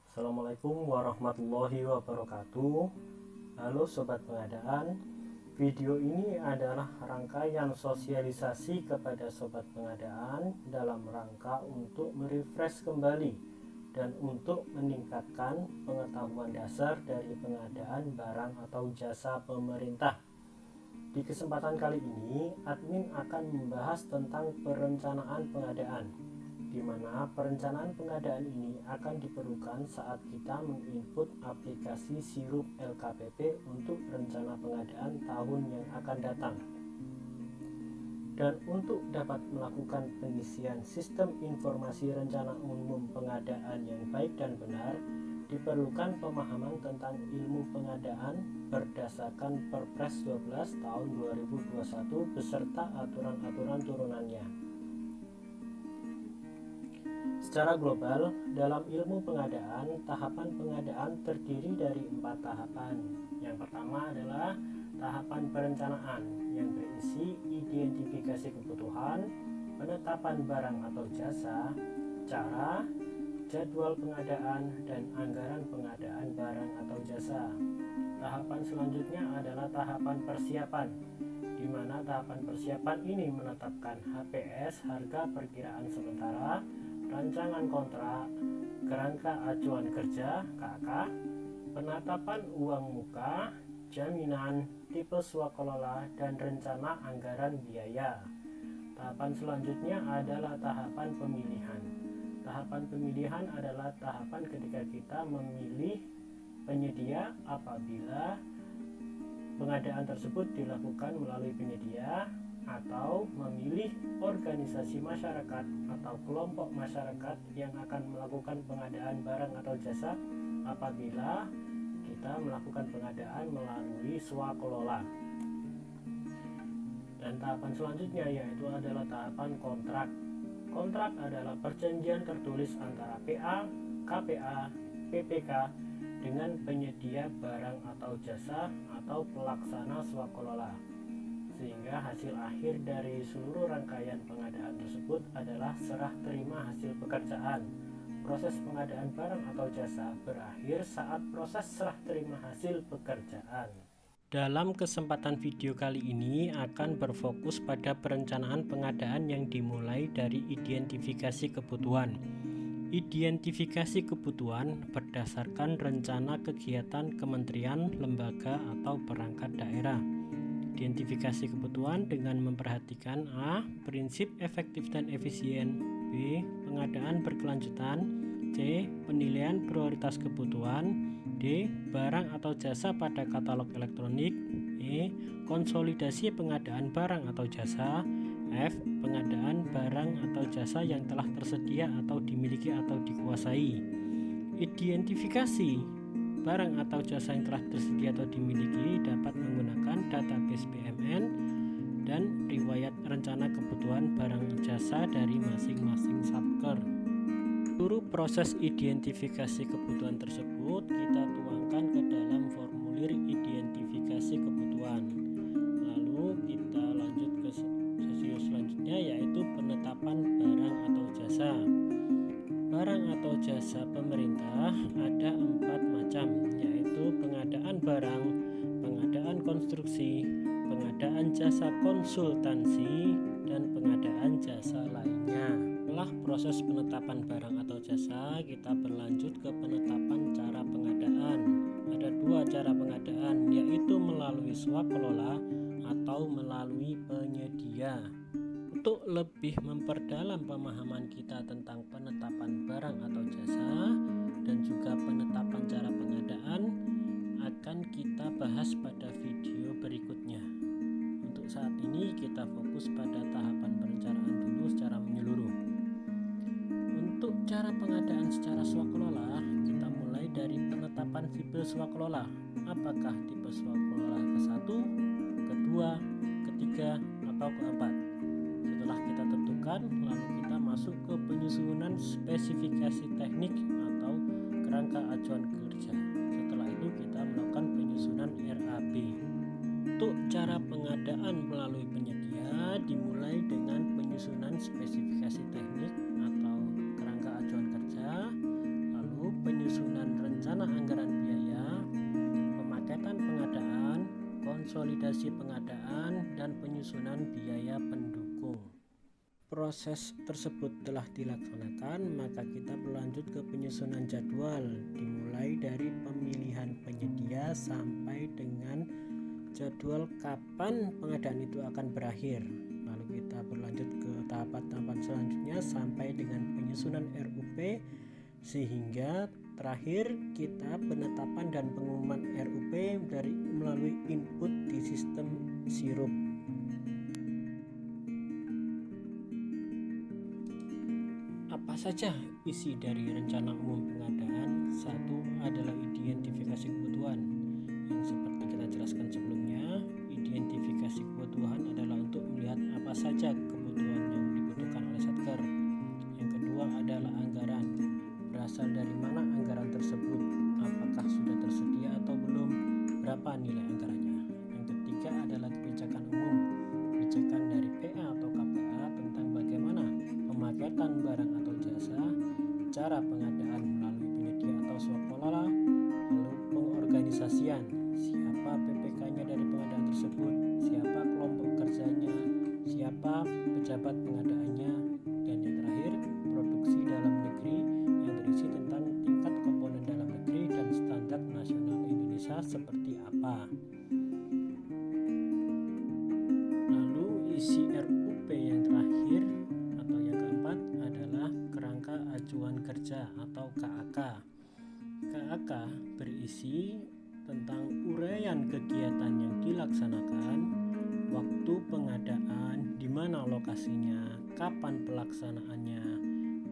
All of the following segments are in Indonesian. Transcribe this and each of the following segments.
Assalamualaikum warahmatullahi wabarakatuh. Halo Sobat Pengadaan, video ini adalah rangkaian sosialisasi kepada Sobat Pengadaan dalam rangka untuk merefresh kembali dan untuk meningkatkan pengetahuan dasar dari pengadaan barang atau jasa pemerintah. Di kesempatan kali ini, admin akan membahas tentang perencanaan pengadaan, di mana perencanaan pengadaan ini akan diperlukan saat kita menginput aplikasi Sirup LKPP untuk rencana pengadaan tahun yang akan datang. Dan untuk dapat melakukan pengisian sistem informasi rencana umum pengadaan yang baik dan benar, diperlukan pemahaman tentang ilmu pengadaan berdasarkan Perpres 12 tahun 2021 beserta aturan-aturan turunannya. Secara global, dalam ilmu pengadaan, tahapan pengadaan terdiri dari 4 tahapan. Yang pertama adalah tahapan perencanaan yang berisi identifikasi kebutuhan, penetapan barang atau jasa, cara, jadwal pengadaan, dan anggaran pengadaan barang atau jasa. Tahapan selanjutnya adalah tahapan persiapan, di mana tahapan persiapan ini menetapkan HPS, harga perkiraan sementara, rancangan kontrak, kerangka acuan kerja (KAK), penetapan uang muka, jaminan, tipe swakelola, dan rencana anggaran biaya. Tahapan selanjutnya adalah tahapan pemilihan. Tahapan pemilihan adalah tahapan ketika kita memilih penyedia apabila pengadaan tersebut dilakukan melalui penyedia, atau memilih organisasi masyarakat atau kelompok masyarakat yang akan melakukan pengadaan barang atau jasa apabila kita melakukan pengadaan melalui swakelola. Dan tahapan selanjutnya yaitu adalah tahapan kontrak. Kontrak adalah perjanjian tertulis antara PA, KPA, PPK dengan penyedia barang atau jasa atau pelaksana swakelola, sehingga hasil akhir dari seluruh rangkaian pengadaan tersebut adalah serah terima hasil pekerjaan. Proses pengadaan barang atau jasa berakhir saat proses serah terima hasil pekerjaan. Dalam kesempatan video kali ini akan berfokus pada perencanaan pengadaan yang dimulai dari identifikasi kebutuhan. Identifikasi kebutuhan berdasarkan rencana kegiatan kementerian, lembaga, atau perangkat daerah. Identifikasi kebutuhan dengan memperhatikan A. Prinsip efektif dan efisien, B. Pengadaan berkelanjutan, C. Penilaian prioritas kebutuhan, D. Barang atau jasa pada katalog elektronik, E. Konsolidasi pengadaan barang atau jasa, F. Pengadaan barang atau jasa yang telah tersedia atau dimiliki atau dikuasai. Identifikasi barang atau jasa yang telah tersedia atau dimiliki dapat menggunakan database BMN dan riwayat rencana kebutuhan barang jasa dari masing-masing satker. Seluruh proses identifikasi kebutuhan tersebut kita tuangkan ke dalam formulir identifikasi kebutuhan. Lalu kita lanjut ke sesi selanjutnya yaitu penetapan barang atau jasa. Barang atau jasa pemerintah ada 4 macam, yaitu pengadaan barang, pengadaan konstruksi, pengadaan jasa konsultansi, dan pengadaan jasa lainnya. Setelah proses penetapan barang atau jasa, kita berlanjut ke penetapan cara pengadaan. Ada 2 cara pengadaan, yaitu melalui swakelola atau melalui penyedia. Untuk lebih memperdalam pemahaman kita tentang penetapan barang atau jasa dan juga penetapan cara pengadaan akan kita bahas pada video berikutnya. Untuk saat ini kita fokus pada tahapan perencanaan dulu secara menyeluruh. Untuk cara pengadaan secara swakelola, kita mulai dari penetapan tipe swakelola. Apakah tipe swakelola ke-1, ke-2, ke-3, atau ke-4? Setelah kita tentukan, lalu kita masuk ke penyusunan spesifikasi teknik atau kerangka acuan kerja. Setelah itu kita melakukan penyusunan RAB. Untuk cara pengadaan melalui penyedia dimulai dengan penyusunan spesifikasi teknik atau kerangka acuan kerja, lalu penyusunan rencana anggaran biaya, pemaketan pengadaan, konsolidasi pengadaan, dan penyusunan biaya pendukung. Proses tersebut telah dilaksanakan, maka kita berlanjut ke penyusunan jadwal, dimulai dari pemilihan penyedia sampai dengan jadwal kapan pengadaan itu akan berakhir. Lalu kita berlanjut ke tahapan-tahapan selanjutnya sampai dengan penyusunan RUP, sehingga terakhir kita penetapan dan pengumuman RUP melalui input di sistem Sirup. Apa saja isi dari rencana umum pengadaan? Satu adalah identifikasi kebutuhan. Yang seperti kita jelaskan sebelumnya, identifikasi kebutuhan adalah untuk melihat apa saja kebutuhan yang dibutuhkan oleh Satker. Yang kedua adalah anggaran. Berasal dari mana anggaran tersebut? Apakah sudah tersedia atau belum? Berapa nilai anggarannya? Yang ketiga adalah kebijakan umum. Kebijakan dari PA atau KPA tentang bagaimana pemaketan barang atau jasa, cara pengadaan melalui penyedia atau swapolala, lalu pengorganisasian, siapa PPK-nya dari pengadaan tersebut, siapa kelompok kerjanya, siapa pejabat pengadaannya, dan yang terakhir produksi dalam negeri yang berisi tentang tingkat komponen dalam negeri dan standar nasional Indonesia seperti apa. Lalu isi RUP yang terakhir atau yang keempat adalah kerangka acuan kerja atau KAK. KAK berisi tentang uraian kegiatan yang dilaksanakan, waktu pengadaan, di mana lokasinya, kapan pelaksanaannya,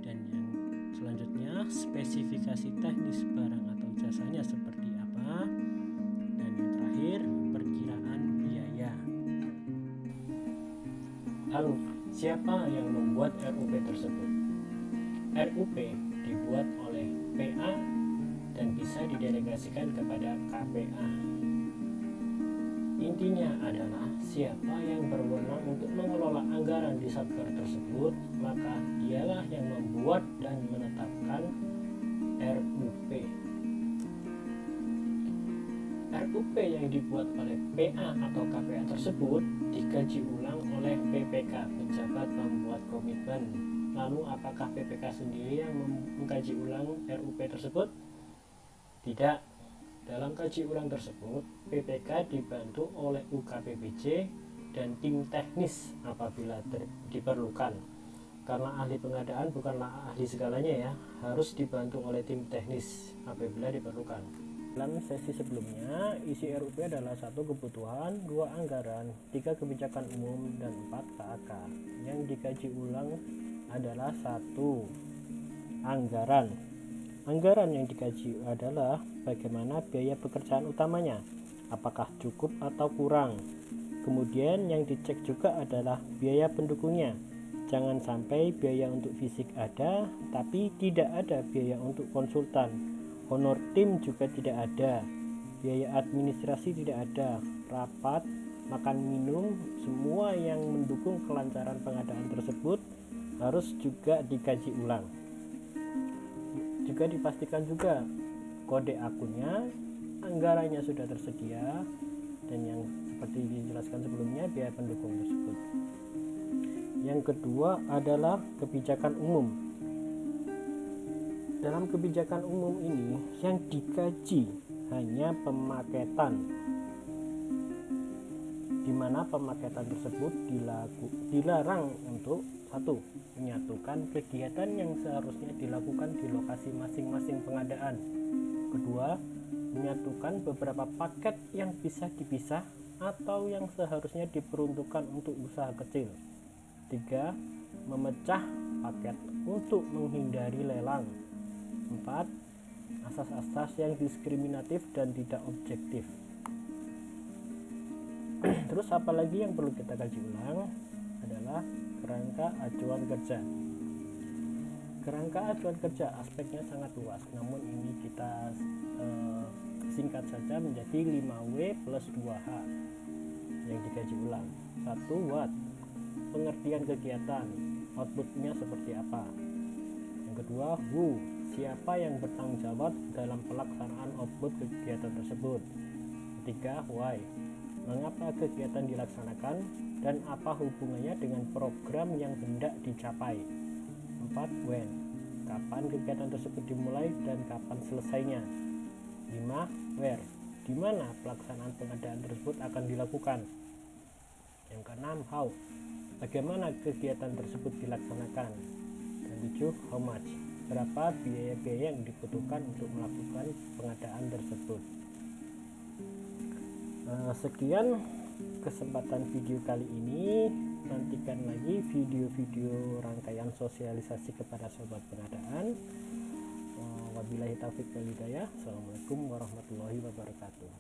dan yang selanjutnya spesifikasi teknis barang atau jasanya seperti apa, dan yang terakhir perkiraan biaya. Lalu, siapa yang membuat RUP tersebut? RUP dibuat oleh PA dan bisa didelegasikan kepada KPA. Intinya adalah siapa yang berwenang untuk mengelola anggaran di Satker tersebut, maka dialah yang membuat dan menetapkan RUP. RUP yang dibuat oleh PA atau KPA tersebut dikaji ulang oleh PPK, pejabat pembuat komitmen. Lalu apakah PPK sendiri yang mengkaji ulang RUP tersebut? Tidak. Dalam kaji ulang tersebut, PPK dibantu oleh UKPBJ dan tim teknis apabila diperlukan. Karena ahli pengadaan bukanlah ahli segalanya ya, harus dibantu oleh tim teknis apabila diperlukan. Dalam sesi sebelumnya, isi RUP adalah 1 kebutuhan, 2 anggaran, 3 kebijakan umum, dan 4 KAK. Yang dikaji ulang adalah 1 anggaran. Anggaran yang dikaji adalah bagaimana biaya pekerjaan utamanya, apakah cukup atau kurang. Kemudian yang dicek juga adalah biaya pendukungnya. Jangan sampai biaya untuk fisik ada, tapi tidak ada biaya untuk konsultan. Honor tim juga tidak ada. Biaya administrasi tidak ada. Rapat, makan minum, semua yang mendukung kelancaran pengadaan tersebut harus juga dikaji ulang. Juga dipastikan juga kode akunnya, anggarannya sudah tersedia, dan yang seperti dijelaskan sebelumnya biaya pendukung tersebut. Yang kedua adalah kebijakan umum. Dalam kebijakan umum ini yang dikaji hanya pemaketan, di mana pemaketan tersebut dilarang untuk 1. Menyatukan kegiatan yang seharusnya dilakukan di lokasi masing-masing pengadaan. Kedua, menyatukan beberapa paket yang bisa dipisah atau yang seharusnya diperuntukkan untuk usaha kecil. 3. Memecah paket untuk menghindari lelang. 4. Asas-asas yang diskriminatif dan tidak objektif. Terus apalagi yang perlu kita kaji ulang adalah kerangka acuan kerja. Kerangka acuan kerja aspeknya sangat luas, namun ini kita singkat saja menjadi 5W plus 2H yang dikaji ulang. 1. What, pengertian kegiatan, outputnya seperti apa. Yang kedua, who, siapa yang bertanggung jawab dalam pelaksanaan output kegiatan tersebut. Ketiga, why, mengapa kegiatan dilaksanakan dan apa hubungannya dengan program yang hendak dicapai. 4, when, kapan kegiatan tersebut dimulai dan kapan selesainya. 5, where, di mana pelaksanaan pengadaan tersebut akan dilakukan. Yang keenam, how, bagaimana kegiatan tersebut dilaksanakan. Dan 7, how much, berapa biaya-biaya yang dibutuhkan untuk melakukan pengadaan tersebut. Sekian kesempatan video kali ini. Nantikan lagi video-video rangkaian sosialisasi kepada sobat pengadaan. Wabillahi taufiq wal hidayah. Assalamualaikum warahmatullahi wabarakatuh.